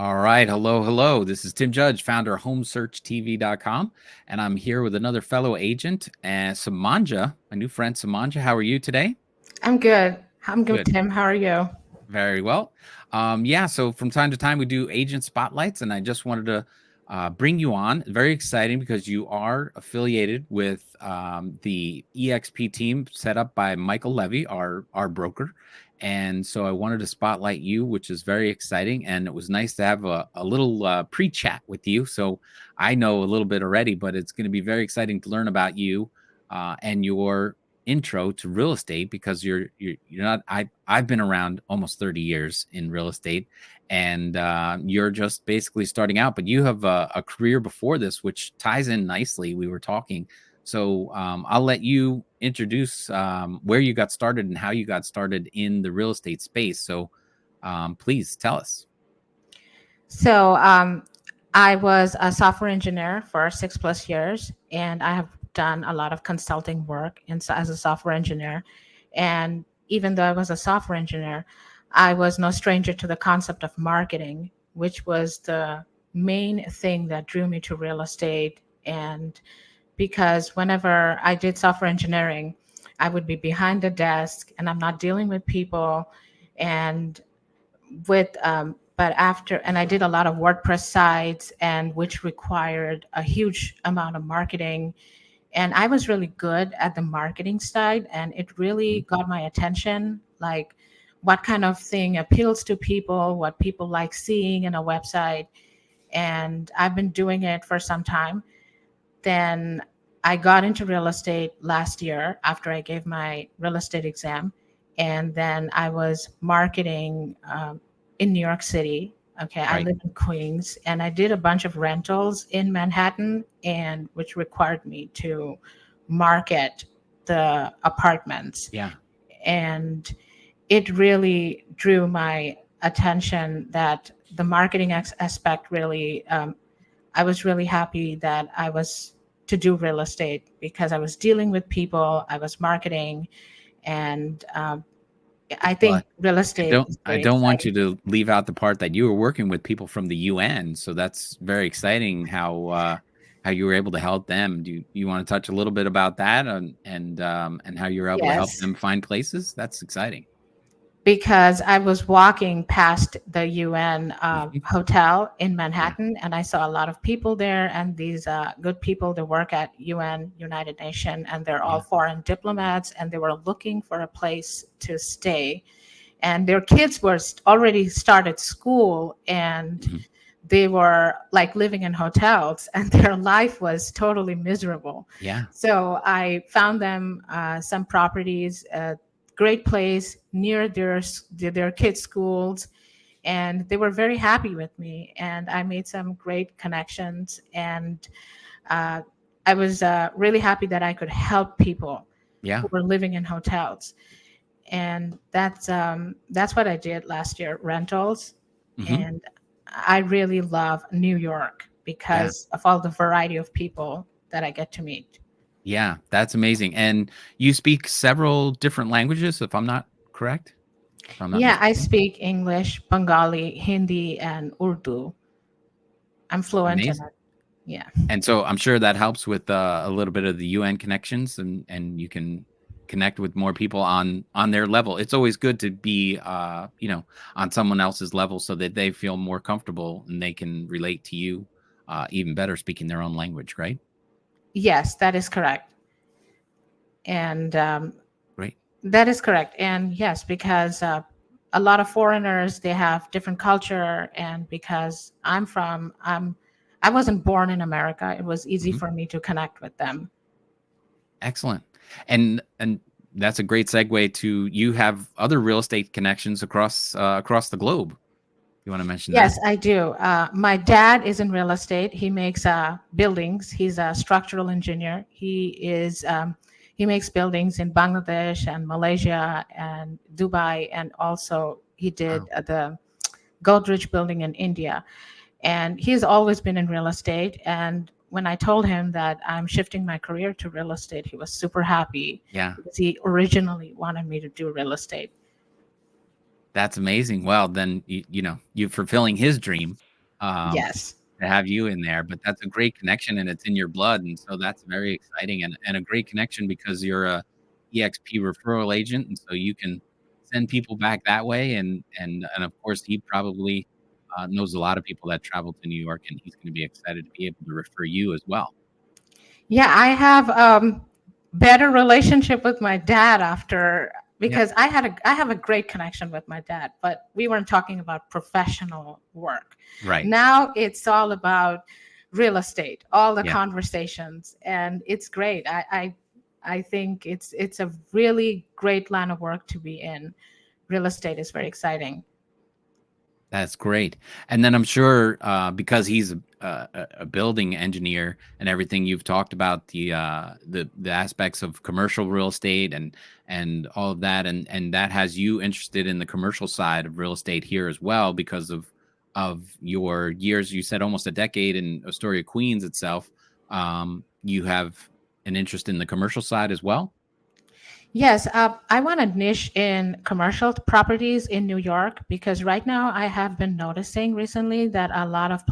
All right. Hello, hello. This is Tim Judge, founder of HomeSearchTV.com. And I'm here with another fellow agent, Samanja, my new friend Samanja. How are you today? I'm good. I'm good, Good. Tim. How are you? Very well. So from time to time we do agent spotlights, and I just wanted to bring you on. Very exciting because you are affiliated with the EXP team set up by Michael Levy, our broker. And so I wanted to spotlight you, which is very exciting. And it was nice to have a little pre-chat with you. So I know a little bit already, but it's going to be very exciting to learn about you and your intro to real estate, because you're not I've been around almost 30 years in real estate, and you're just basically starting out, but you have a career before this which ties in nicely. We were talking, so I'll let you introduce where you got started and how you got started in the real estate space. So please tell us. So, I was a software engineer for 6+ years, and I have done a lot of consulting work as a software engineer. And even though I was a software engineer, I was no stranger to the concept of marketing, which was the main thing that drew me to real estate. And because whenever I did software engineering, I would be behind the desk and I'm not dealing with people. And but after, and I did a lot of WordPress sites, and which required a huge amount of marketing. And I was really good at the marketing side, and it really got my attention. Like, what kind of thing appeals to people, what people like seeing in a website. And I've been doing it for some time. Then I got into real estate last year after I gave my real estate exam. And then I was marketing in New York City. Okay, I Right. live in Queens, and I did a bunch of rentals in Manhattan, and which required me to market the apartments. Yeah. And it really drew my attention that the marketing aspect really, I was really happy that I was to do real estate because I was dealing with people, I was marketing, and I Well, think real I estate don't is I very don't want you exciting. to leave out the part that you were working with people from the UN. So that's very exciting how you were able to help them. Do you want to touch a little bit about that, and how you were able to help Yes, them find places? That's exciting. because I was walking past the UN Mhm. hotel in Yeah. Manhattan, and I saw a lot of people there, and these good people that work at UN, United Nations, and they're all Yeah. foreign diplomats, and they were looking for a place to stay, and their kids were already started school, and Mhm. they were like living in hotels, and their life was totally miserable. Yeah. So I found them some properties, a great place near their kids' schools, and they were very happy with me. And I made some great connections, and uh, I was really happy that I could help people Yeah. who were living in hotels. And that's what I did last year, rentals. Hmm. And I really love New York Yeah. because of all the variety of people that I get to meet. Yeah. That's amazing. And you speak several different languages, if I'm not correct, if I'm not Yeah, I mistaken. speak English, Bengali, Hindi, and Urdu. I'm fluent in Amazing. it. Yeah. And so I'm sure that helps with a little bit of the UN connections, and you can connect with more people on their level. It's always good to be on someone else's level so that they feel more comfortable and they can relate to you even better speaking their own language, right? Yes, that is correct. And Great. that is correct. And yes, because a lot of foreigners, they have different culture. And because I wasn't born in America, it was easy Hmm. for me to connect with them. Excellent. And that's a great segue to you have other real estate connections across the globe. You want to mention that? Yes, I do. My dad is in real estate. He makes buildings. He's a structural engineer. He makes buildings in Bangladesh and Malaysia and Dubai, and also he did Wow. the Godrej building in India. And he's always been in real estate. And when I told him that I'm shifting my career to real estate, he was super happy Yeah. because he originally wanted me to do real estate. That's amazing. Well, then you know you're fulfilling his dream. um, Yes. to have you in there. But that's a great connection, and it's in your blood, and so that's very exciting and a great connection because you're a EXP referral agent, and so you can send people back that way. And of course, he probably knows a lot of people that travel to New York, and he's going to be excited to be able to refer you as well. Yeah, I have better relationship with my dad after, Yeah, because I have a great connection with my dad, but we weren't talking about professional work. right. Now it's all about real estate, all the Yeah. conversations, and it's great. I think it's a really great line of work to be in. Real estate is very exciting. That's great. And then I'm sure, because he's a building engineer and everything, you've talked about the aspects of commercial real estate and all of that, and that has you interested in the commercial side of real estate here as well because of your years. You said almost a decade in Astoria, Queens itself. You have an interest in the commercial side as well. Yes, I want to niche in commercial properties in New York because right now I have been noticing recently that a lot of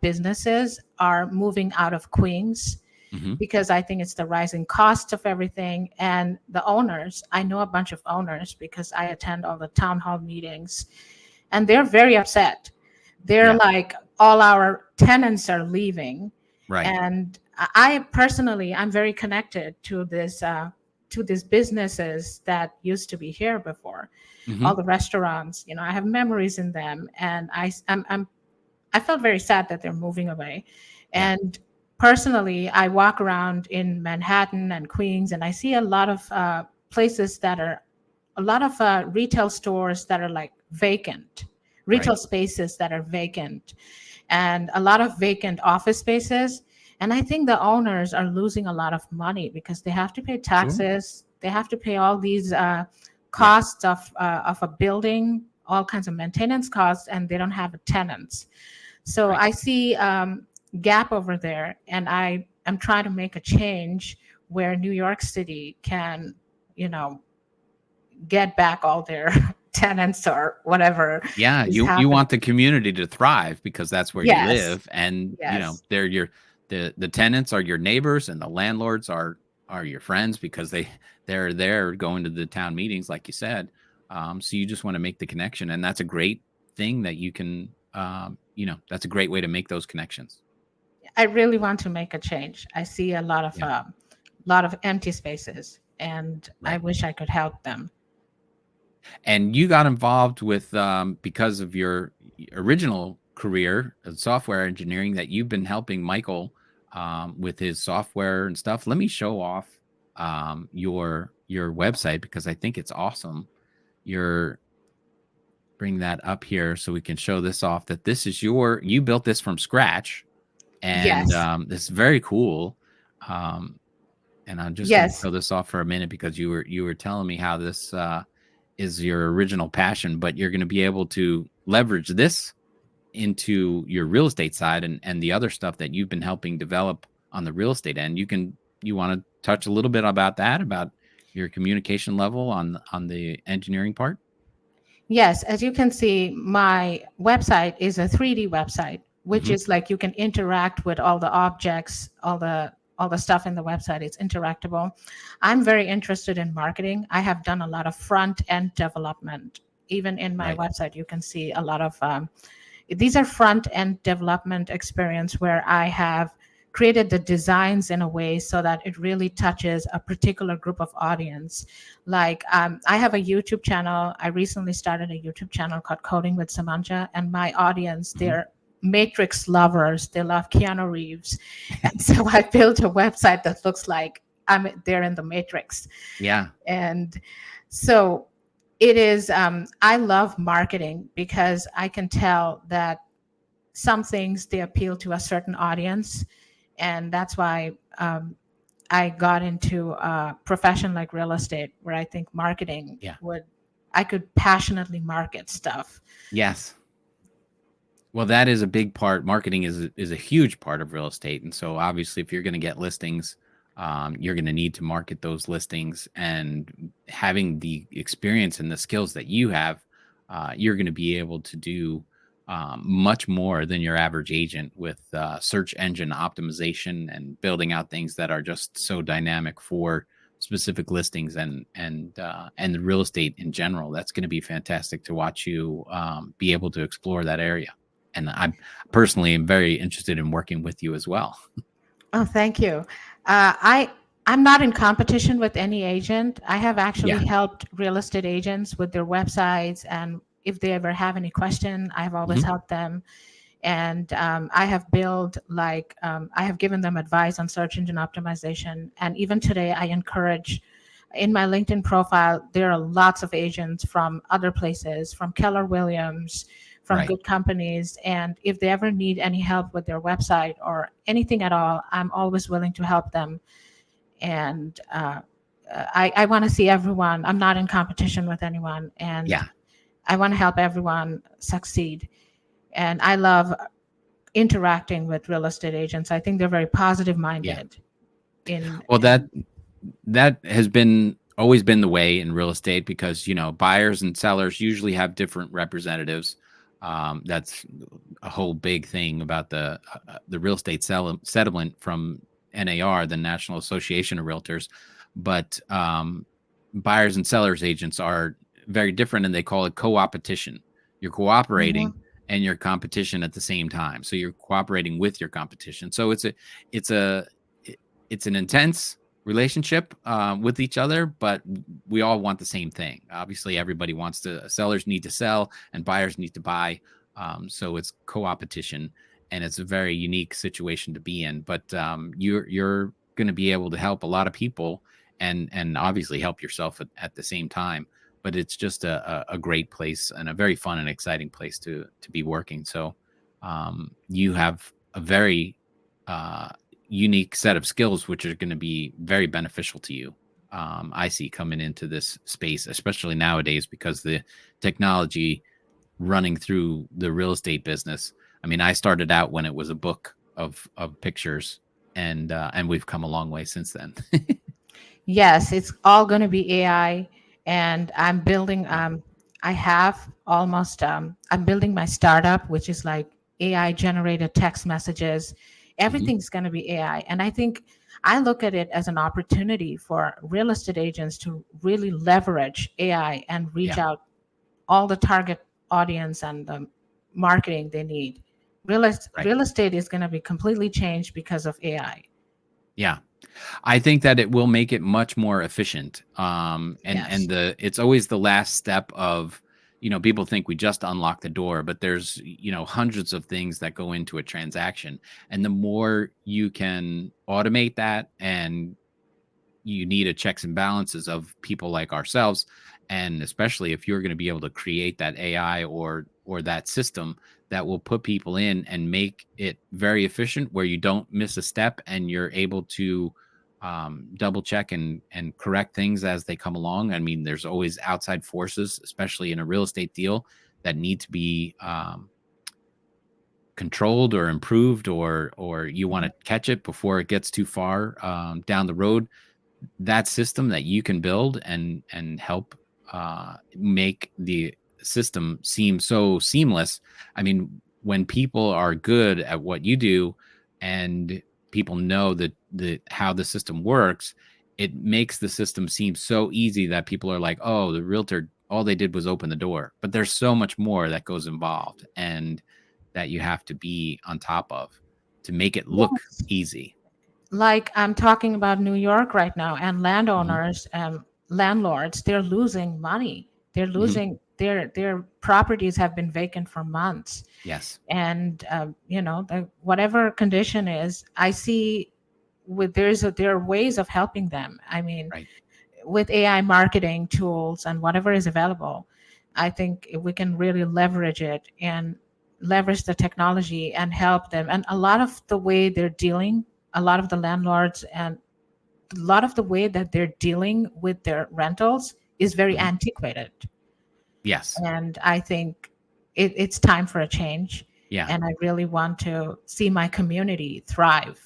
businesses are moving out of Queens Hmm. because I think it's the rising cost of everything. And the owners, I know a bunch of owners because I attend all the town hall meetings, and they're very upset. They're Yeah. like, all our tenants are leaving. Right. And I personally, I'm very connected to these businesses that used to be here before, all Hmm. the restaurants. I have memories in them, and I felt very sad that they're moving away. Yeah. And personally, I walk around in Manhattan and Queens, and I see a lot of places that are a lot of retail stores that are like vacant, Right. retail spaces that are vacant, and a lot of vacant office spaces. And I think the owners are losing a lot of money because they have to pay Sure. taxes, they have to pay all these Yeah. costs of a building, all kinds of maintenance costs, and they don't have tenants. So Right. I see gap over there, and I am trying to make a change where New York City can, you know, get back all their tenants or whatever Yeah, is you happening. want the community to thrive because that's where you Yes, live, and, yes, they're the tenants are your neighbors, and the landlords are your friends because they're there going to the town meetings, like you said. So you just wanna make the connection, and that's a great thing that you can, that's a great way to make those connections. I really want to make a change. I see a Yeah, lot of empty spaces, and I right. wish I could help them. And you got involved with, because of your original career in software engineering, that you've been helping Michael with his software and stuff. Let me show off your website because I think it's awesome. Your Bring that up here so we can show this off. That this is you built this from scratch, and Yes, this is very cool. Um, and I'm just going to yes, show this off for a minute because you were telling me how this is your original passion, but you're going to be able to leverage this into your real estate side and the other stuff that you've been helping develop on the real estate end. You want to touch a little bit about that, about your communication level on the engineering part? yes. As you can see, my website is a 3D website, which Hmm. is like you can interact with all the objects, all the stuff in the website. It's interactable. I'm very interested in marketing. I have done a lot of front end development. Even in my Right. website, you can see a lot of these are front end development experience where I have created the designs in a way so that it really touches a particular group of audience. Like I have a YouTube channel. I recently started a YouTube channel called Coding with Samanja, and my audience, Hmm. they're Matrix lovers. They love Keanu Reeves, and so I built a website that looks like I'm there in the Matrix. Yeah. And so it is, I love marketing because I can tell that some things they appeal to a certain audience. And that's why I got into a profession like real estate, where I think marketing Yeah. would, I could passionately market stuff. Yes. Well, that is a big part. Marketing is a huge part of real estate, and so obviously, if you're going to get listings, you're going to need to market those listings. And having the experience and the skills that you have, you're going to be able to do. much more than your average agent with search engine optimization and building out things that are just so dynamic for specific listings and the real estate in general. That's going to be fantastic to watch you be able to explore that area. And I personally am very interested in working with you as well. Oh, thank you. I'm not in competition with any agent. I have actually Yeah. helped real estate agents with their websites, and if they ever have any question, I've always Hmm. helped them. And I have built I have given them advice on search engine optimization. And even today, I encourage in my LinkedIn profile, there are lots of agents from other places, from Keller Williams, from Right. good companies. And if they ever need any help with their website or anything at all, I'm always willing to help them. And I want to see everyone. I'm not in competition with anyone. And Yeah. I want to help everyone succeed. And I love interacting with real estate agents. I think they're very positive Yeah. minded in, Well, in that has been always been the way in real estate because buyers and sellers usually have different representatives. That's a whole big thing about the real estate settlement from NAR, the National Association of Realtors. But buyers and sellers agents are very different, and they call it co-opetition. You're cooperating Mhm. and your competition at the same time. So you're cooperating with your competition. So it's a it's an intense relationship with each other, but we all want the same thing. Obviously, everybody wants to. Sellers need to sell, and buyers need to buy. So it's co-opetition, and it's a very unique situation to be in. But you're going to be able to help a lot of people, and obviously help yourself at the same time. But it's just a great place and a very fun and exciting place to be working. So you have a very uh, unique set of skills which are going to be very beneficial to you. I see coming into this space, especially nowadays, because the technology running through the real estate business. I mean, I started out when it was a book of pictures, and we've come a long way since then. Yes, it's all going to be AI. And Yeah. I have almost, I'm building my startup, which is like AI generated text messages. Hmm. Everything's going to be AI. And I think I look at it as an opportunity for real estate agents to really leverage AI and reach Yeah. out all the target audience and the marketing they need. Right. Real estate is going to be completely changed because of AI. Yeah. I think that it will make it much more efficient. And Yes. it's always the last step of, people think we just unlock the door, but there's, hundreds of things that go into a transaction. And the more you can automate that, and you need a checks and balances of people like ourselves, and especially if you're going to be able to create that AI or that system that will put people in and make it very efficient, where you don't miss a step and you're able to double check and correct things as they come along. I mean, there's always outside forces, especially in a real estate deal, that need to be controlled or improved, or you want Mhm. to catch it before it gets too far down the road. That system that you can build and help make the system seem so seamless. I mean, when people are good at what you do, and people know that the how the system works, it makes the system seem so easy that people are like, oh, the realtor, all they did was open the door. But there's so much more that goes involved, and that you have to be on top of to make it look Yes. easy. Like I'm talking about New York right now, and Hmm. landowners and landlords, they're losing money. They're Hmm. losing their properties have been vacant for months, Yes. and whatever condition is, I see there are ways of helping them. I mean, Right. with AI marketing tools and whatever is available, I think we can really leverage it and leverage the technology and help them. And a lot of the way they're dealing, a lot of the landlords and a lot of the way that they're dealing with their rentals is very Mhm. antiquated. Yes. And I think it's time for a change. Yeah. And I really want to see my community thrive.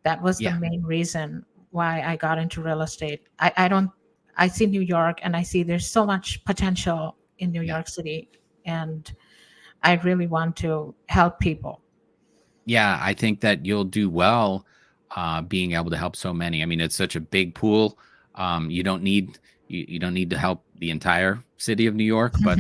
That was the Yeah. main reason why I got into real estate. I don't, I see New York and I see there's so much potential in New Yeah. York City. And I really want to help people. Yeah, I think that you'll do well being able to help so many. I mean, it's such a big pool. You don't need you don't need to help the entire city of New York, but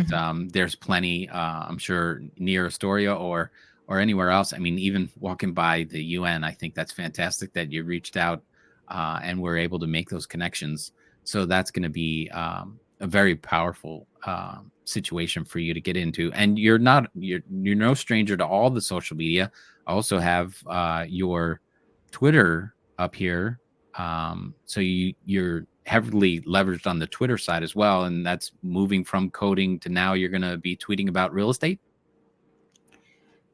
there's plenty. I'm sure near Astoria or anywhere else. I mean, even walking by the UN, I think that's fantastic that you reached out and were able to make those connections. So that's going to be a very powerful situation for you to get into. And you're no stranger to all the social media. I also have your Twitter up here. So you're heavily leveraged on the Twitter side as well, and that's moving from coding to now you're going to be tweeting about real estate.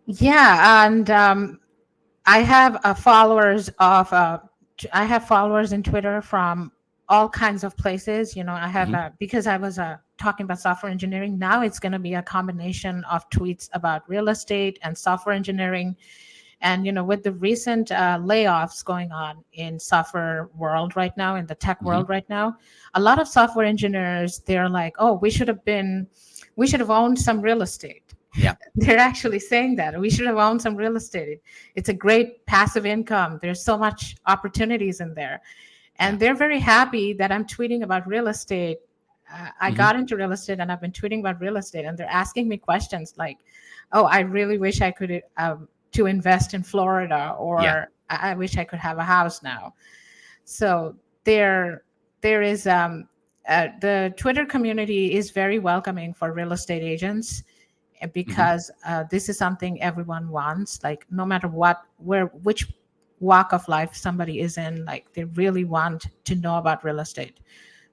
Yeah, and I have I have followers in Twitter from all kinds of places. You know, I have Hmm. because I was talking about software engineering. Now it's going to be a combination of tweets about real estate and software engineering. And you know, with the recent layoffs going on in software world right now, in the tech Hmm. world right now, a lot of software engineers, they're like, oh, we should have owned some real estate. Yeah, They're actually saying that we should have owned some real estate. It's a great passive income. There's so much opportunities in there, yeah. and they're very happy that I'm tweeting about real estate. I Hmm. got into real estate and I've been tweeting about real estate, and they're asking me questions like, "Oh, I really wish I could to invest in Florida," Yeah, or I wish I could have a house now." So there is the Twitter community is very welcoming for real estate agents hmm, because this is something everyone wants. Like no matter which walk of life somebody is in, like they really want to know about real estate.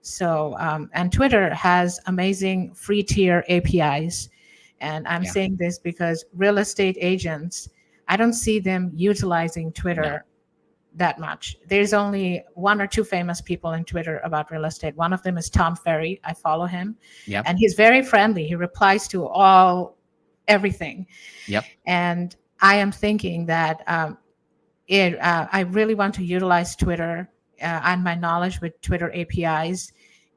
So and Twitter has amazing free tier APIs, and I'm yeah. saying this because real estate agents, I don't see them utilizing No, Twitter that much. There's only one or two famous people in Twitter about real estate. One of them is Tom Ferry. I follow him, yep, and he's very friendly. He replies to everything. yep. And I am thinking that I really want to utilize Twitter and my knowledge with Twitter APIs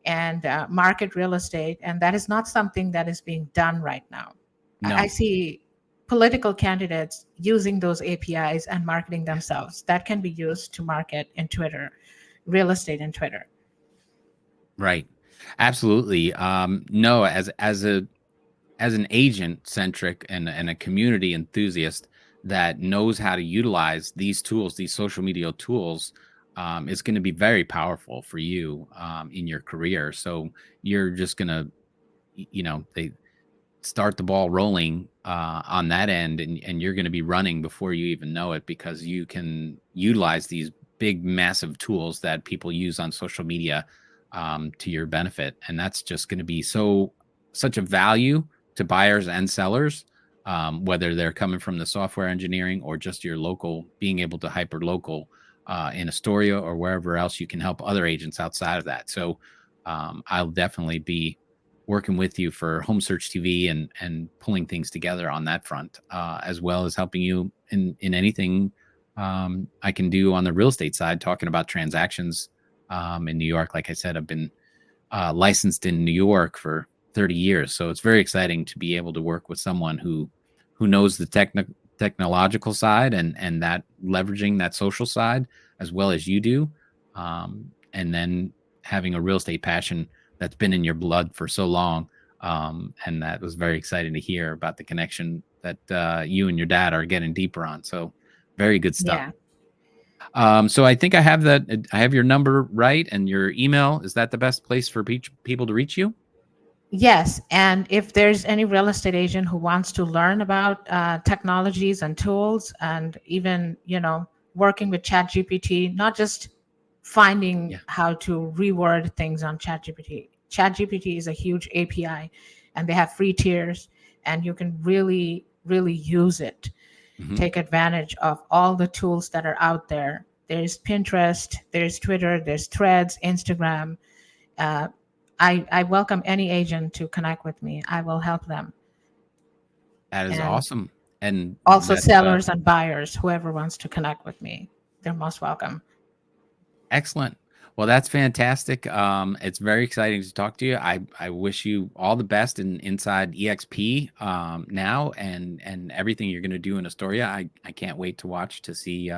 and market real estate. And that is not something that is being done right now. I No, see political candidates using those APIs and marketing themselves. That can be used to market in Twitter, real estate in Twitter. right. Absolutely. No, as an agent centric and a community enthusiast that knows how to utilize these tools, these social media tools, is going to be very powerful for you in your career. So you're just going to, they start the ball rolling on that end, and you're going to be running before you even know it because you can utilize these big, massive tools that people use on social media to your benefit. And that's just going to be such a value to buyers and sellers, whether they're coming from the software engineering or just your local, being able to hyper local in Astoria or wherever else you can help other agents outside of that. So I'll definitely be working with you for Home Search TV and pulling things together on that front, as well as helping you in anything I can do on the real estate side, talking about transactions in New York. Like I said, I've been licensed in New York for 30 years, so it's very exciting to be able to work with someone who knows the technological side and that leveraging that social side as well as you do, and then having a real estate passion that's been in your blood for so long. And that was very exciting to hear about the connection that you and your dad are getting deeper on. So very good stuff. Yeah. So I think I have that. I have your number right and your email. Is that the best place for people to reach you? Yes, and if there's any real estate agent who wants to learn about technologies and tools, and even working with ChatGPT, not just finding Yeah. how to reword things on ChatGPT. ChatGPT is a huge API, and they have free tiers, and you can really, really use it. Hmm. Take advantage of all the tools that are out there. There's Pinterest, there's Twitter, there's Threads, Instagram. Uh, I welcome any agent to connect with me. I will help them. That is And awesome. And also that's sellers and buyers, whoever wants to connect with me, they're most welcome. excellent. Well, that's fantastic. It's very exciting to talk to you. I wish you all the best in inside EXP now and everything you're going to do in Astoria. I can't wait to watch to see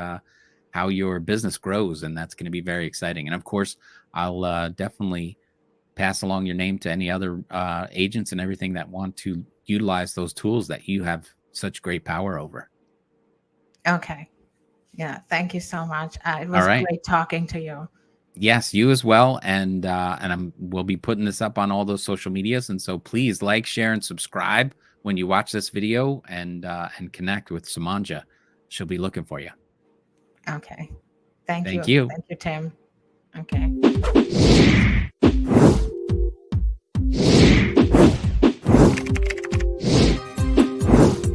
how your business grows, and that's going to be very exciting. And of course, I'll definitely pass along your name to any other agents and everything that want to utilize those tools that you have such great power over. Okay. Yeah. Thank you so much. It All was right. great talking to you. Yes, you as well, and we'll be putting this up on all those social medias, and so please like, share, and subscribe when you watch this video, and connect with Samanja. She'll be looking for you. Okay. Thank Thank you. you. Thank you, Tim. Okay.